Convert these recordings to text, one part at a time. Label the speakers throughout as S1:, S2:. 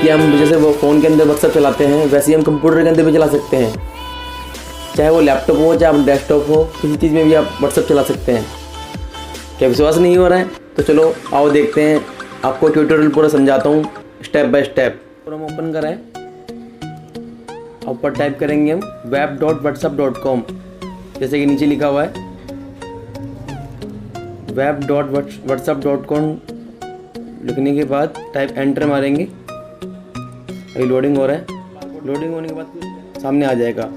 S1: कि हम जैसे वो फ़ोन के अंदर व्हाट्सएप चलाते हैं वैसे ही हम कंप्यूटर के अंदर भी चला सकते हैं। चाहे वो लैपटॉप हो चाहे डेस्कटॉप हो, किसी चीज़ में भी आप व्हाट्सएप चला सकते हैं। क्या विश्वास नहीं हो रहा है? तो चलो आओ देखते हैं, आपको ट्यूटोरियल पूरा समझाता हूँ स्टेप बाय स्टेप। और हम ओपन करें, ऊपर टाइप करेंगे हम web.whatsapp.com, जैसे कि नीचे लिखा हुआ है web.whatsapp.com। लिखने के बाद टाइप एंटर मारेंगे। अभी लोडिंग हो रहा है, लोडिंग होने के बाद सामने आ जाएगा।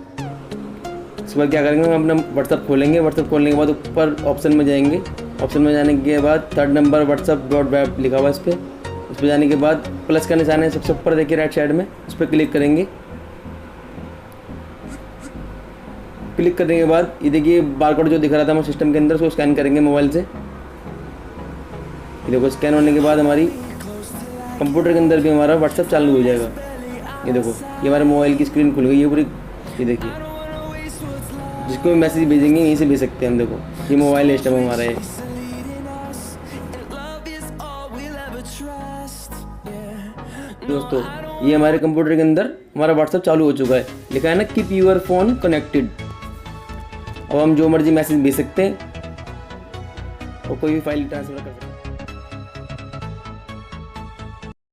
S1: इसके बाद क्या करेंगे, हम अपना व्हाट्सअप खोलेंगे। व्हाट्सअप खोलने के बाद ऊपर ऑप्शन में जाएंगे। ऑप्शन में जाने के बाद 3rd नंबर whatsapp.web लिखा हुआ है, इस पर जाने के बाद प्लस का निशान है सबसे ऊपर, देखिए राइट साइड में, उस पर क्लिक करेंगे। क्लिक करने के बाद ये देखिए बारकोड जो दिख रहा था हमारे सिस्टम के अंदर, उसको स्कैन करेंगे मोबाइल से। ये देखो स्कैन होने के बाद हमारी कंप्यूटर के अंदर भी हमारा व्हाट्सएप चालू हो जाएगा। ये देखो ये हमारे मोबाइल की स्क्रीन खुल गई है पूरी। ये देखिए जिसको भी मैसेज भेजेंगे यहीं से भेज सकते हैं हम। देखो ये मोबाइल सिस्टम हमारा है। दोस्तों ये हमारे कंप्यूटर के अंदर हमारा व्हाट्सएप चालू हो चुका है। लिखा है ना कीप यूर फोन कनेक्टेड। अब हम जो मर्जी मैसेज भेज सकते हैं और कोई भी फाइल ट्रांसफर कर सकते हैं।